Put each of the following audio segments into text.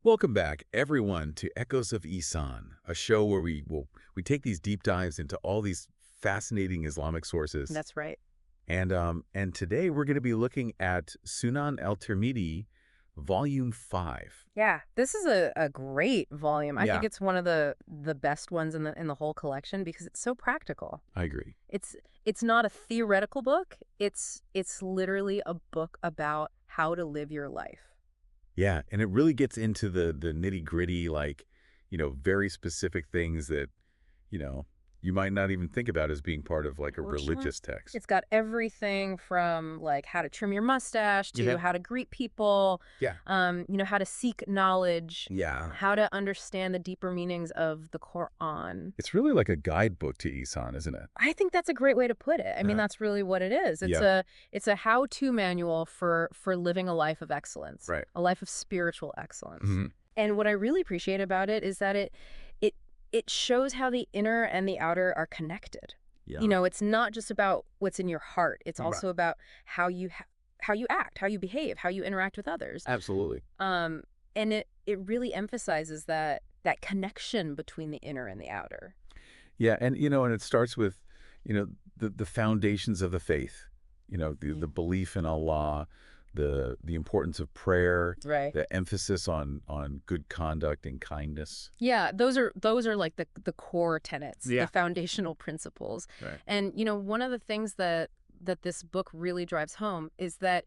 Welcome back, everyone, to Echoes of Ihsan, a show where we take these deep dives into all these fascinating Islamic sources. That's right. And today we're going to be looking at Sunan al Tirmidhi, Volume 5. Yeah, this is a great volume. I Yeah, think it's one of the best ones in the whole collection because it's so practical. I agree. It's not a theoretical book. It's literally a book about how to live your life. Yeah, and it really gets into the nitty-gritty, like, very specific things that, you know, you might not even think about as being part of like a For sure. religious text. It's got everything from like how to trim your mustache to Yeah. how to greet people, Yeah. how to seek knowledge, Yeah. how to understand the deeper meanings of the Quran. It's really like a guidebook to Ihsan, isn't it? I think that's a great way to put it. I mean, Uh-huh. that's really what it is. It's a how-to manual for living a life of excellence, Right. a life of spiritual excellence. Hmm. And what I really appreciate about it is that it shows how the inner and the outer are connected. Yeah. You know, it's not just about what's in your heart. It's Right. also about how you act, how you behave, how you interact with others. Absolutely. And it really emphasizes that connection between the inner and the outer. Yeah, and and it starts with, the foundations of the faith. The belief in Allah, the importance of prayer, Right. the emphasis on good conduct and kindness. Yeah, those are like the core tenets, Yeah. the foundational principles. Right. And one of the things that this book really drives home is that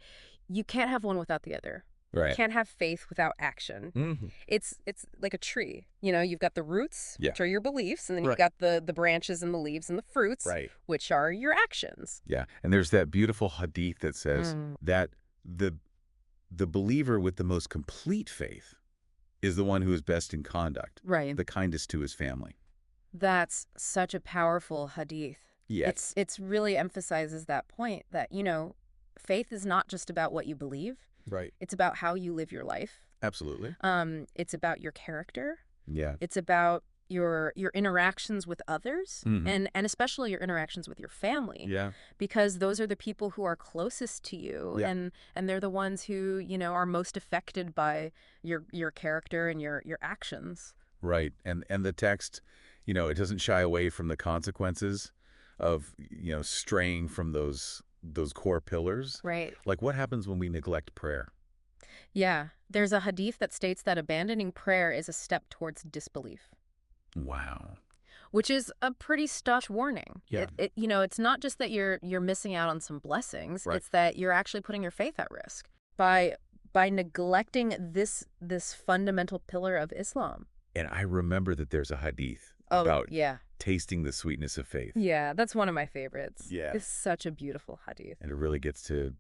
you can't have one without the other. You Right. can't have faith without action. Hmm. It's like a tree. You've got the roots, Yeah. which are your beliefs, and then you've Right. got the branches and the leaves and the fruits, Right. which are your actions. Yeah, and there's that beautiful hadith that says that the believer with the most complete faith is the one who is best in conduct, Right. the kindest to his family. That's such a powerful hadith. Yes. It's really emphasizes that point that, faith is not just about what you believe. Right. It's about how you live your life. Absolutely. It's about your character. Yeah. It's about your interactions with others, Mhm. and especially your interactions with your family, Yeah. because those are the people who are closest to you, Yeah. and they're the ones who are most affected by your character and your actions. Right. And the text, it doesn't shy away from the consequences of, straying from those core pillars. Right. Like what happens when we neglect prayer? Yeah. There's a hadith that states that abandoning prayer is a step towards disbelief, Wow. which is a pretty staunch warning. Yeah. It's not just that you're missing out on some blessings. Right. It's that you're actually putting your faith at risk by neglecting this fundamental pillar of Islam. And I remember that there's a hadith Oh, about yeah. tasting the sweetness of faith. Yeah, that's one of my favorites. Yeah. It's such a beautiful hadith. And it really gets to,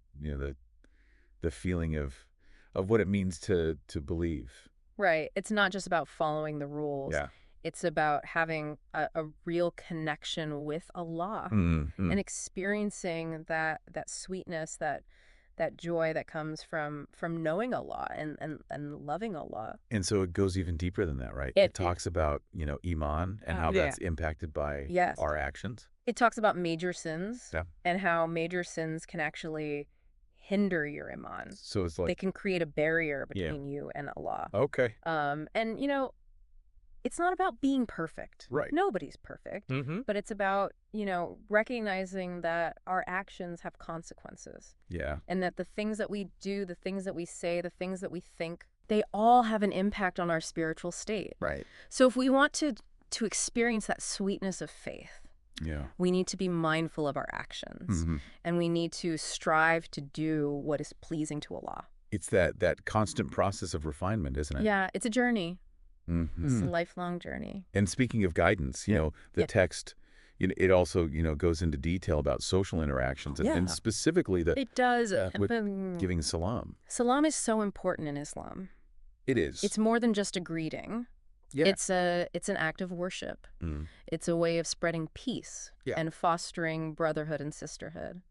the feeling of what it means to believe. Right. It's not just about following the rules. Yeah. It's about having a real connection with Allah Mm-hmm. and experiencing that sweetness, that joy that comes from knowing Allah and loving Allah. And so it goes even deeper than that, right? It- It talks about, Iman and how Yeah. that's impacted by Yes. our actions. It talks about major sins Yeah. and how major sins can actually hinder your iman. So it's They like, can create a barrier Yeah. between you and Allah. okay. And it's not about being perfect. Right. Nobody's perfect. Mm-hmm. But it's about, recognizing that our actions have consequences, Yeah. and that the things that we do, the things that we say, the things that we think, they all have an impact on our spiritual state. Right. So if we want to experience that sweetness of faith, Yeah. we need to be mindful of our actions, Mm-hmm. and we need to strive to do what is pleasing to Allah. It's that constant process of refinement, isn't it? Yeah, it's a journey. Mm-hmm. It's a lifelong journey. And speaking of guidance, the Yeah. text, it also, goes into detail about social interactions and, Yeah. and specifically It does. with giving salam. Salam is so important in Islam. It is. It's more than just a greeting. Yeah. It's an act of worship. Mm. It's a way of spreading peace Yeah. and fostering brotherhood and sisterhood.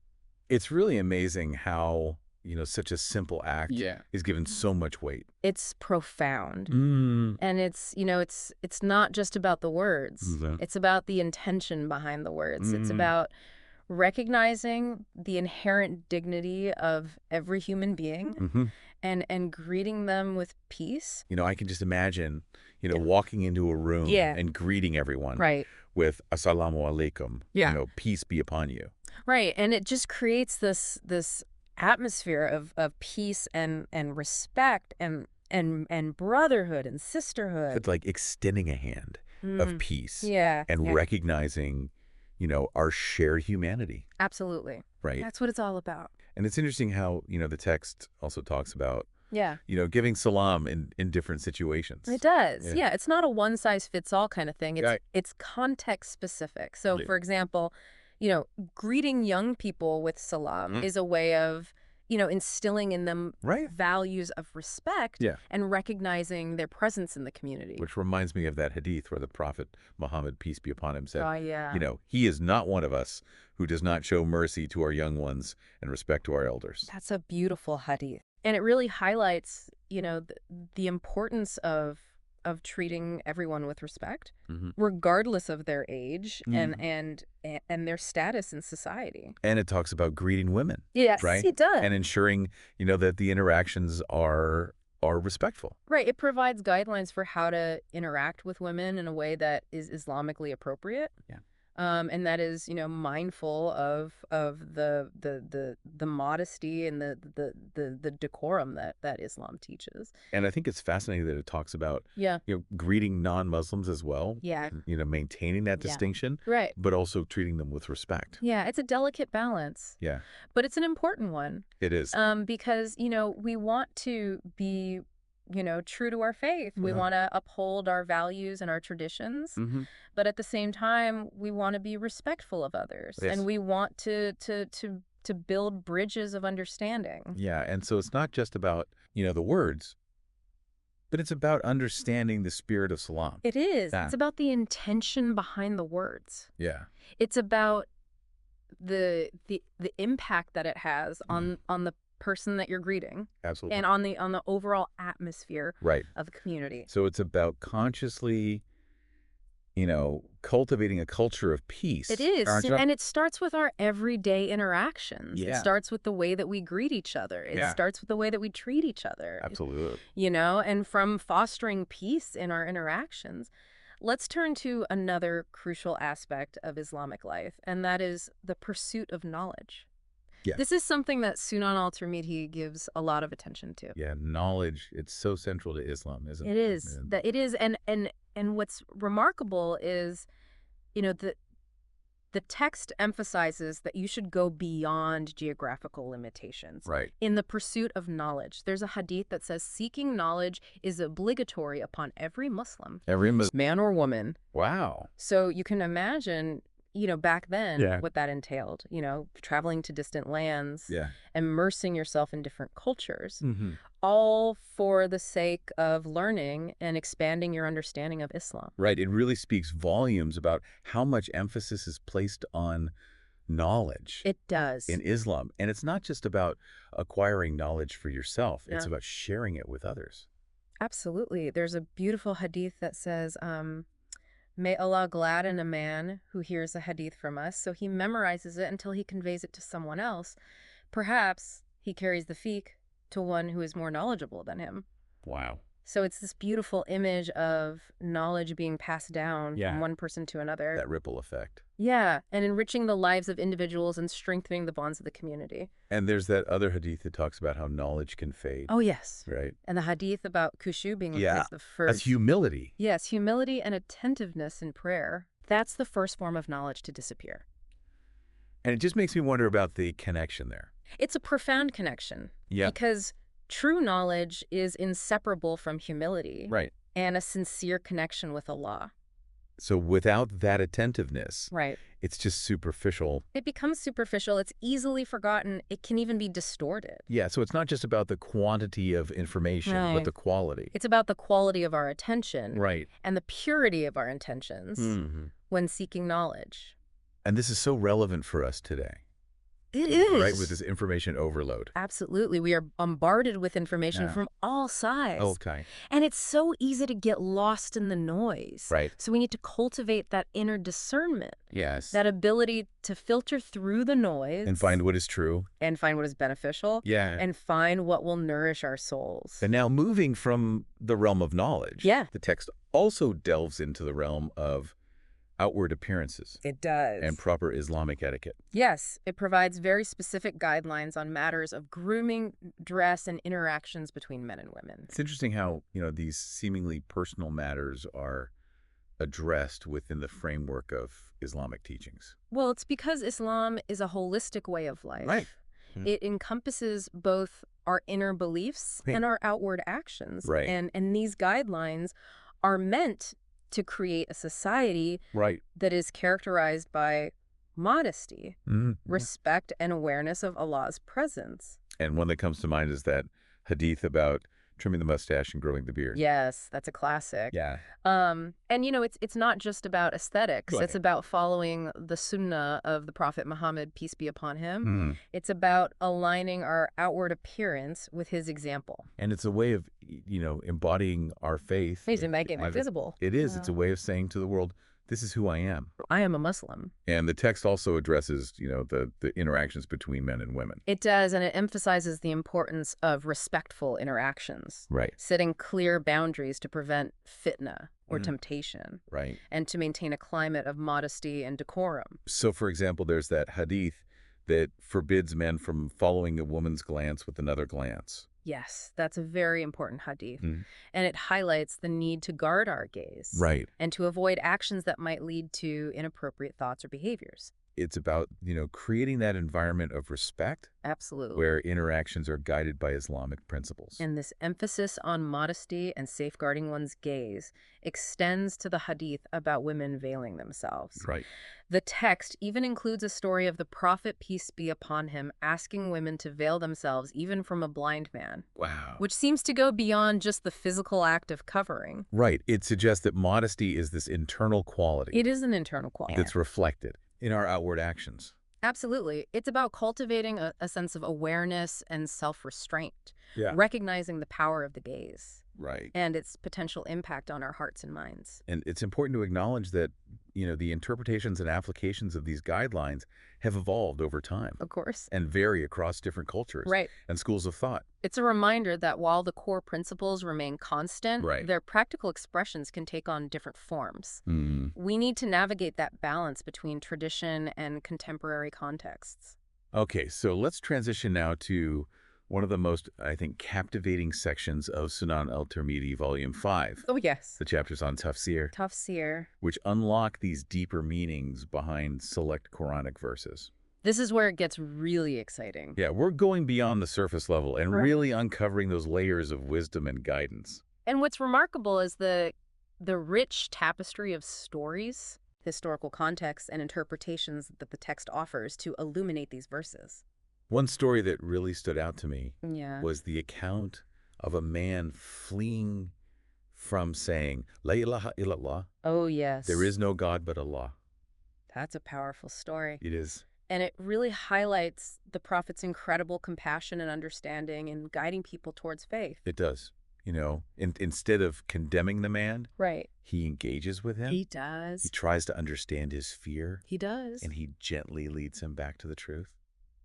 It's really amazing how, such a simple act is given so much weight. It's profound. Mm. And it's not just about the words. Mhm. It's about the intention behind the words. It's Mm. about recognizing the inherent dignity of every human being Mm-hmm. and greeting them with peace. I can just imagine, Yeah. walking into a room Yeah. and greeting everyone Right. with Assalamu alaikum, Yeah. peace be upon you. Right. And it just creates this atmosphere of peace and respect and brotherhood and sisterhood. It's like extending a hand of Mm. peace Yeah. and Yeah. recognizing, our shared humanity, Absolutely. right? That's what it's all about. And it's interesting how, the text also talks about, Yeah. giving salam in different situations. It does. Yeah. Yeah. It's not a one size fits all kind of thing. Right. It's context specific. So, Right. for example, greeting young people with salam is a way of, instilling in them Right. values of respect Yeah. and recognizing their presence in the community. Which reminds me of that hadith where the Prophet Muhammad, peace be upon him, said, Oh, yeah. he is not one of us who does not show mercy to our young ones and respect to our elders. That's a beautiful hadith. And it really highlights, the importance of treating everyone with respect, regardless of their age and their status in society. And it talks about greeting women. Yes, right? it does. And ensuring, that the interactions are respectful. Right. It provides guidelines for how to interact with women in a way that is Islamically appropriate. Yeah. And that is, mindful of the modesty and the decorum that Islam teaches. And I think it's fascinating that it talks about, Yeah. greeting non-Muslims as well. Yeah. Maintaining that Yeah. distinction, Right. but also treating them with respect. Yeah. It's a delicate balance, Yeah, but it's an important one. it is. Because, we want to be, true to our faith. We Yeah. want to uphold our values and our traditions. Mhm. But at the same time, we want to be respectful of others. Yes. And we want to build bridges of understanding. Yeah, and so it's not just about, the words, but it's about understanding the spirit of salam. It is. Yeah. It's about the intention behind the words. Yeah. It's about the impact that it has on the person that you're greeting Absolutely. and on the overall atmosphere Right. of the community. So it's about consciously, cultivating a culture of peace. It is. Arjuna? And it starts with our everyday interactions. It Yeah. starts with the way that we greet each other. It Yeah. starts with the way that we treat each other. Absolutely. And from fostering peace in our interactions. Let's turn to another crucial aspect of Islamic life, and that is the pursuit of knowledge. Yeah. This is something that Sunan al Tirmidhi gives a lot of attention to. Yeah, knowledge, it's so central to Islam, isn't it? It is. And- That it is, and what's remarkable is, the text emphasizes that you should go beyond geographical limitations. Right. In the pursuit of knowledge. There's a hadith that says seeking knowledge is obligatory upon every Muslim, man or woman. Wow. So you can imagine, back then Yeah. what that entailed, traveling to distant lands, Yeah. immersing yourself in different cultures, Mm-hmm. all for the sake of learning and expanding your understanding of Islam. Right. It really speaks volumes about how much emphasis is placed on knowledge It does. in Islam. And it's not just about acquiring knowledge for yourself. It's Yeah. about sharing it with others. Absolutely. There's a beautiful hadith that says, may Allah gladden a man who hears a hadith from us, so he memorizes it until he conveys it to someone else. Perhaps he carries the fiqh to one who is more knowledgeable than him. Wow. So it's this beautiful image of knowledge being passed down Yeah. from one person to another. That ripple effect. Yeah, and enriching the lives of individuals and strengthening the bonds of the community. And there's that other hadith that talks about how knowledge can fade. Oh, yes. Right. And the hadith about khushu being Yeah, the first. That's humility. Yes, humility and attentiveness in prayer. That's the first form of knowledge to disappear. And it just makes me wonder about the connection there. It's a profound connection. Yeah. Because true knowledge is inseparable from humility. Right. And a sincere connection with Allah. So without that attentiveness, Right. it's just superficial. It becomes superficial. It's easily forgotten. It can even be distorted. Yeah, so it's not just about the quantity of information, but Right. the quality. It's about the quality of our attention Right. and the purity of our intentions Mm-hmm. when seeking knowledge. And this is so relevant for us today. It is. Right, with this information overload. Absolutely. We are bombarded with information Yeah. from all sides. Okay. And it's so easy to get lost in the noise. Right. So we need to cultivate that inner discernment, Yes. that ability to filter through the noise. And find what is true. And find what is beneficial. Yeah. And find what will nourish our souls. And now moving from the realm of knowledge, Yeah. the text also delves into the realm of outward appearances. It does. And proper Islamic etiquette. Yes, it provides very specific guidelines on matters of grooming, dress, and interactions between men and women. It's interesting how, these seemingly personal matters are addressed within the framework of Islamic teachings. Well, it's because Islam is a holistic way of life. Right. It encompasses both our inner beliefs and our outward actions. Right. And these guidelines are meant to create a society that is characterized by modesty, respect, and awareness of Allah's presence. And one that comes to mind is that hadith about trimming the mustache and growing the beard. Yes, that's a classic. Yeah. And it's not just about aesthetics. Right. It's about following the Sunnah of the Prophet Muhammad, peace be upon him. Mm. It's about aligning our outward appearance with his example. And it's a way of, embodying our faith. He's making it visible. It is. It's a way of saying to the world, this is who I am. I am a Muslim. And the text also addresses, the interactions between men and women. It does, and it emphasizes the importance of respectful interactions. Right. Setting clear boundaries to prevent fitna or temptation. Right. And to maintain a climate of modesty and decorum. So, for example, there's that hadith that forbids men from following a woman's glance with another glance. Yes, that's a very important hadith. Mm. And it highlights the need to guard our gaze. Right. And to avoid actions that might lead to inappropriate thoughts or behaviors. It's about, creating that environment of respect. Absolutely. Where interactions are guided by Islamic principles. And this emphasis on modesty and safeguarding one's gaze extends to the hadith about women veiling themselves. Right. The text even includes a story of the Prophet, peace be upon him, asking women to veil themselves even from a blind man. Wow. Which seems to go beyond just the physical act of covering. Right. It suggests that modesty is this internal quality. It is an internal quality. That's reflected in our outward actions. Absolutely. It's about cultivating a sense of awareness and self-restraint. Yeah. Recognizing the power of the gaze. Right. And its potential impact on our hearts and minds. And it's important to acknowledge that, the interpretations and applications of these guidelines have evolved over time. Of course. And vary across different cultures. Right. And schools of thought. It's a reminder that while the core principles remain constant, their practical expressions can take on different forms. Mm. We need to navigate that balance between tradition and contemporary contexts. Okay, so let's transition now to one of the most, I think, captivating sections of Sunan al Tirmidhi, Volume 5. Oh, yes. The chapters on tafsir. Tafsir. Which unlock these deeper meanings behind select Quranic verses. This is where it gets really exciting. Yeah, we're going beyond the surface level and really uncovering those layers of wisdom and guidance. And what's remarkable is the rich tapestry of stories, historical context, and interpretations that the text offers to illuminate these verses. One story that really stood out to me was the account of a man fleeing from saying, La ilaha illallah. Oh, yes. There is no God but Allah. That's a powerful story. It is. And it really highlights the Prophet's incredible compassion and understanding in guiding people towards faith. It does. Instead of condemning the man, he engages with him. He does. He tries to understand his fear. He does. And he gently leads him back to the truth.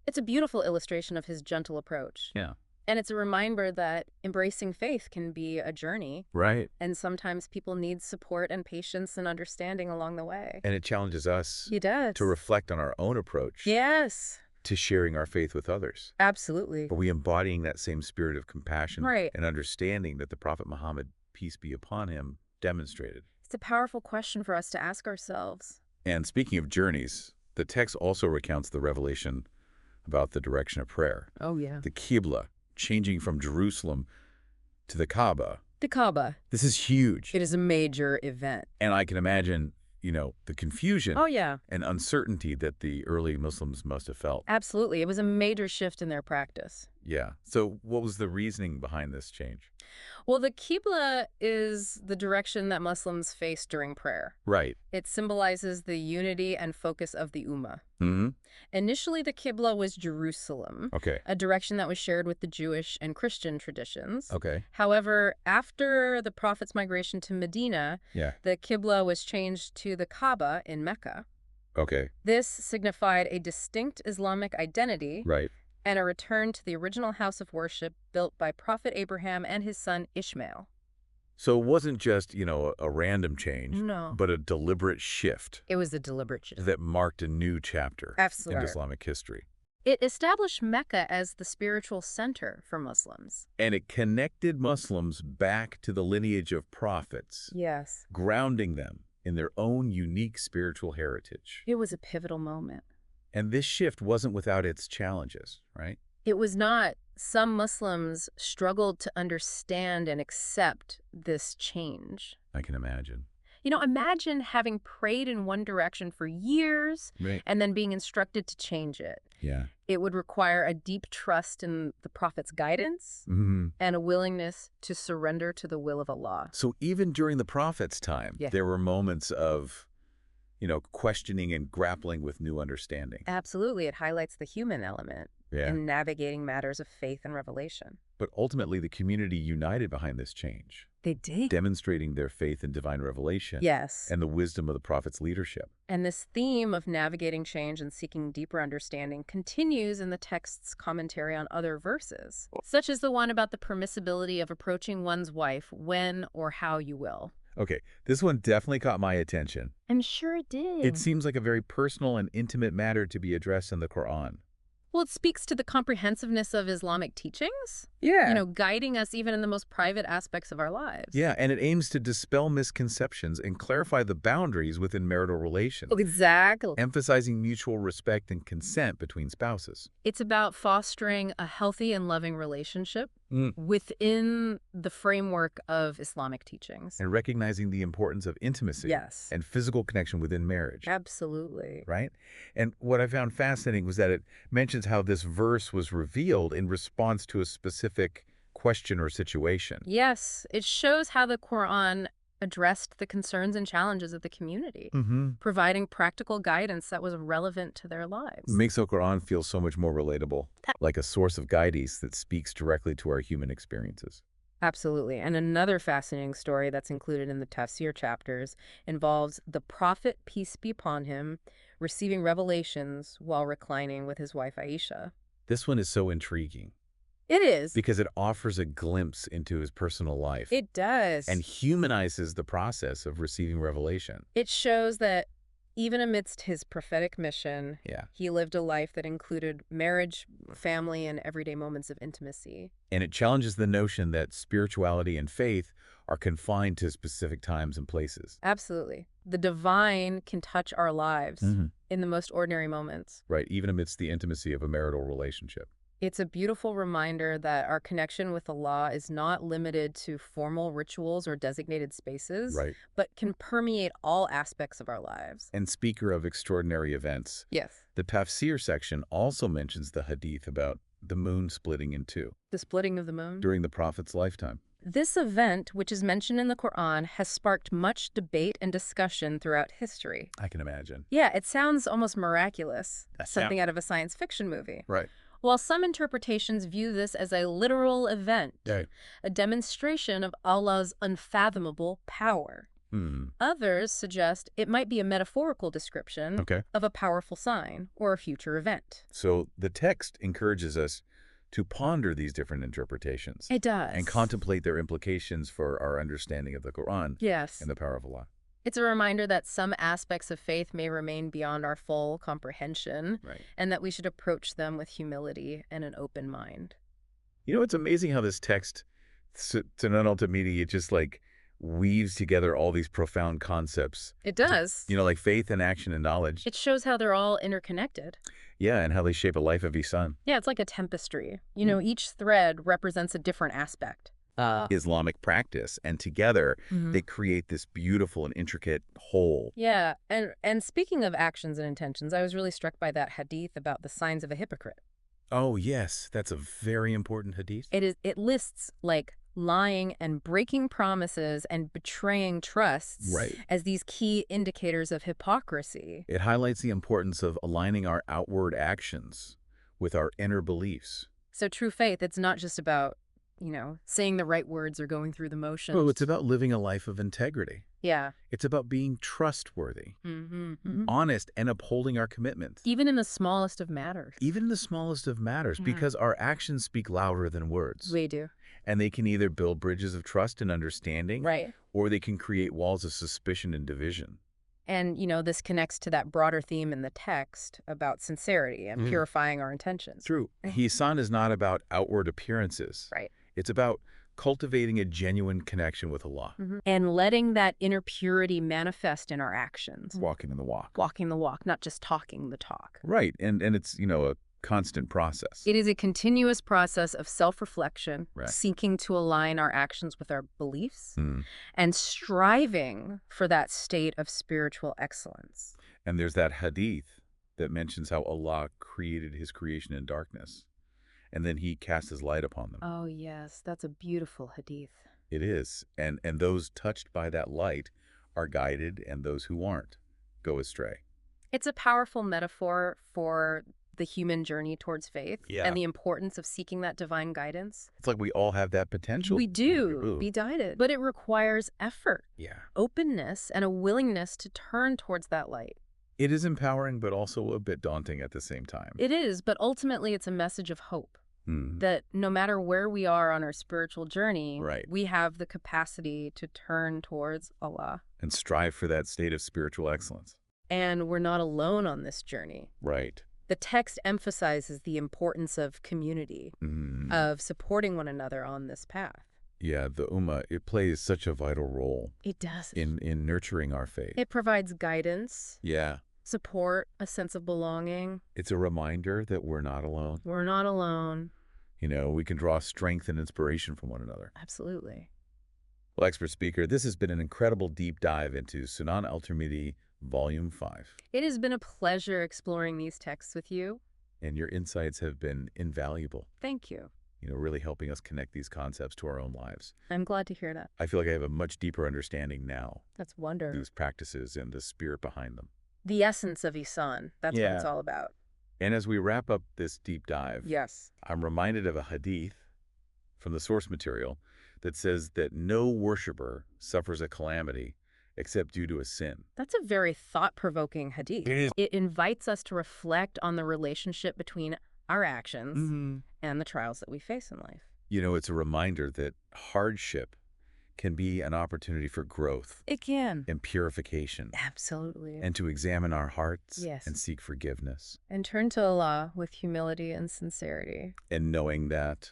It's a beautiful illustration of his gentle approach. Yeah. And it's a reminder that embracing faith can be a journey. Right. And sometimes people need support and patience and understanding along the way. And it challenges us to reflect on our own approach. Yes. To sharing our faith with others. Absolutely. Are we embodying that same spirit of compassion and understanding that the Prophet Muhammad, peace be upon him, demonstrated? It's a powerful question for us to ask ourselves. And speaking of journeys, the text also recounts the revelation about the direction of prayer. Oh, yeah. The Qibla, changing from Jerusalem to the Kaaba. The Kaaba. This is huge. It is a major event. And I can imagine, the confusion and uncertainty that the early Muslims must have felt. Absolutely. It was a major shift in their practice. Yeah. So what was the reasoning behind this change? Well, the Qibla is the direction that Muslims face during prayer. Right. It symbolizes the unity and focus of the Ummah. Mm-hmm. Initially, the Qibla was Jerusalem, Okay. a direction that was shared with the Jewish and Christian traditions. Okay. However, after the Prophet's migration to Medina, Yeah. the Qibla was changed to the Kaaba in Mecca. Okay. This signified a distinct Islamic identity Right. and a return to the original house of worship built by Prophet Abraham and his son Ishmael. So it wasn't just, a random change, No. but a deliberate shift It was a deliberate shift. that marked a new chapter in Absolutely. Islamic history. It established Mecca as the spiritual center for Muslims. And it connected Muslims back to the lineage of prophets, Yes. grounding them in their own unique spiritual heritage. It was a pivotal moment. And this shift wasn't without its challenges, right? It was not. Some Muslims struggled to understand and accept this change. I can imagine. Imagine having prayed in one direction for years Right. and then being instructed to change it. Yeah. It would require a deep trust in the Prophet's guidance Mm-hmm. and a willingness to surrender to the will of Allah. So even during the Prophet's time, Yeah. there were moments of, questioning and grappling with new understanding. Absolutely, it highlights the human element Yeah. in navigating matters of faith and revelation. But ultimately, the community united behind this change, They did. demonstrating their faith in divine revelation Yes. and the wisdom of the Prophet's leadership. And this theme of navigating change and seeking deeper understanding continues in the text's commentary on other verses, such as the one about the permissibility of approaching one's wife when or how you will. Okay, this one definitely caught my attention. I'm sure it did. It seems like a very personal and intimate matter to be addressed in the Quran. Well, it speaks to the comprehensiveness of Islamic teachings, Yeah. guiding us even in the most private aspects of our lives. Yeah, and it aims to dispel misconceptions and clarify the boundaries within marital relations, Exactly. emphasizing mutual respect and consent between spouses. It's about fostering a healthy and loving relationship Mm. within the framework of Islamic teachings. And recognizing the importance of intimacy Yes. and physical connection within marriage. Absolutely. Right? And what I found fascinating was that it mentions how this verse was revealed in response to a specific question or situation. Yes, it shows how the Quran addressed the concerns and challenges of the community, Mm-hmm. providing practical guidance that was relevant to their lives. Makes the Quran feel so much more relatable, like a source of guidance that speaks directly to our human experiences. Absolutely. And another fascinating story that's included in the tafsir chapters involves the Prophet, peace be upon him, receiving revelations while reclining with his wife Aisha. This one is so intriguing It is. because it offers a glimpse into his personal life It does. and humanizes the process of receiving revelation. It shows that even amidst his prophetic mission, Yeah. he lived a life that included marriage, family, and everyday moments of intimacy. And it challenges the notion that spirituality and faith are confined to specific times and places. Absolutely. The divine can touch our lives Mhm. in the most ordinary moments. Right, even amidst the intimacy of a marital relationship. It's a beautiful reminder that our connection with Allah is not limited to formal rituals or designated spaces, Right. but can permeate all aspects of our lives. And speaker of extraordinary events, Yes. the tafsir section also mentions the hadith about the moon splitting in two The splitting of the moon. during the Prophet's lifetime. This event, which is mentioned in the Quran, has sparked much debate and discussion throughout history. I can imagine. Yeah, it sounds almost miraculous, That something out of a science fiction movie. Right. While some interpretations view this as a literal event, Yeah. a demonstration of Allah's unfathomable power. Hmm. Others suggest it might be a metaphorical description Okay. of a powerful sign or a future event. So the text encourages us to ponder these different interpretations It does. and contemplate their implications for our understanding of the Quran Yes. and the power of Allah. It's a reminder that some aspects of faith may remain beyond our full comprehension, Right. and that we should approach them with humility and an open mind. It's amazing how this text, Sunan al Tirmidhi, it just weaves together all these profound concepts. It does. Like faith and action and knowledge. It shows how they're all interconnected. Yeah, and how they shape a life of Ihsan. Yeah, it's like a tapestry. Each thread represents a different aspect. Islamic practice, and together Mhm. they create this beautiful and intricate whole. Yeah, and speaking of actions and intentions, I was really struck by that hadith about the signs of a hypocrite. Oh yes, that's a very important hadith. It lists lying and breaking promises and betraying trusts Right. as these key indicators of hypocrisy. It highlights the importance of aligning our outward actions with our inner beliefs. So true faith, it's not just about, saying the right words or going through the motions. Oh, it's about living a life of integrity. Yeah. It's about being trustworthy, Mm-hmm. honest, and upholding our commitments. Even in the smallest of matters. Even in the smallest of matters, Yeah. because our actions speak louder than words. We do. And they can either build bridges of trust and understanding, Right. or they can create walls of suspicion and division. And, this connects to that broader theme in the text about sincerity and purifying our intentions. True. Ihsan is not about outward appearances. Right. It's about cultivating a genuine connection with Allah. And letting that inner purity manifest in our actions. Walking in the walk. Walking the walk, not just talking the talk. Right. And it's, a constant process. It is a continuous process of self-reflection, Right. seeking to align our actions with our beliefs, and striving for that state of spiritual excellence. And there's that hadith that mentions how Allah created his creation in darkness, and then he cast his light upon them. Oh, yes, that's a beautiful hadith. It is. And those touched by that light are guided, and those who aren't go astray. It's a powerful metaphor for the human journey towards faith and the importance of seeking that divine guidance. It's like we all have that potential. We do, be guided. But it requires effort, openness, and a willingness to turn towards that light. It is empowering, but also a bit daunting at the same time. It is, but ultimately it's a message of hope. That no matter where we are on our spiritual journey, we have the capacity to turn towards Allah. And strive for that state of spiritual excellence. And we're not alone on this journey. Right. The text emphasizes the importance of community, of supporting one another on this path. Yeah, the Ummah, it plays such a vital role. It does. In nurturing our faith. It provides guidance. Yeah. Support, a sense of belonging. It's a reminder that we're not alone. We're not alone. We can draw strength and inspiration from one another. Absolutely. Well, expert speaker, this has been an incredible deep dive into Sunan al Tirmidhi, Volume 5. It has been a pleasure exploring these texts with you. And your insights have been invaluable. Thank you. Really helping us connect these concepts to our own lives. I'm glad to hear that. I feel like I have a much deeper understanding now. That's wonderful. These practices and the spirit behind them. The essence of Ihsan. That's what it's all about. And as we wrap up this deep dive, yes, I'm reminded of a hadith from the source material that says that no worshiper suffers a calamity except due to a sin. That's a very thought-provoking hadith. It is. It invites us to reflect on the relationship between our actions and the trials that we face in life. It's a reminder that hardship can be an opportunity for growth. It can. And purification. Absolutely. And to examine our hearts yes, and seek forgiveness. And turn to Allah with humility and sincerity. And knowing that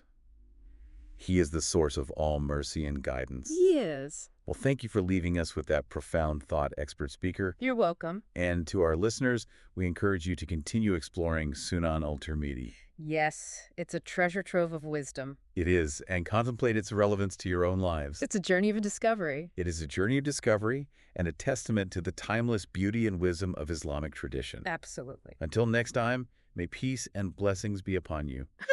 He is the source of all mercy and guidance. He is. Well, thank you for leaving us with that profound thought, expert speaker. You're welcome. And to our listeners, we encourage you to continue exploring Sunan al Tirmidhi. Yes, it's a treasure trove of wisdom. It is, and contemplate its relevance to your own lives. It's a journey of discovery. It is a journey of discovery and a testament to the timeless beauty and wisdom of Islamic tradition. Absolutely. Until next time, may peace and blessings be upon you.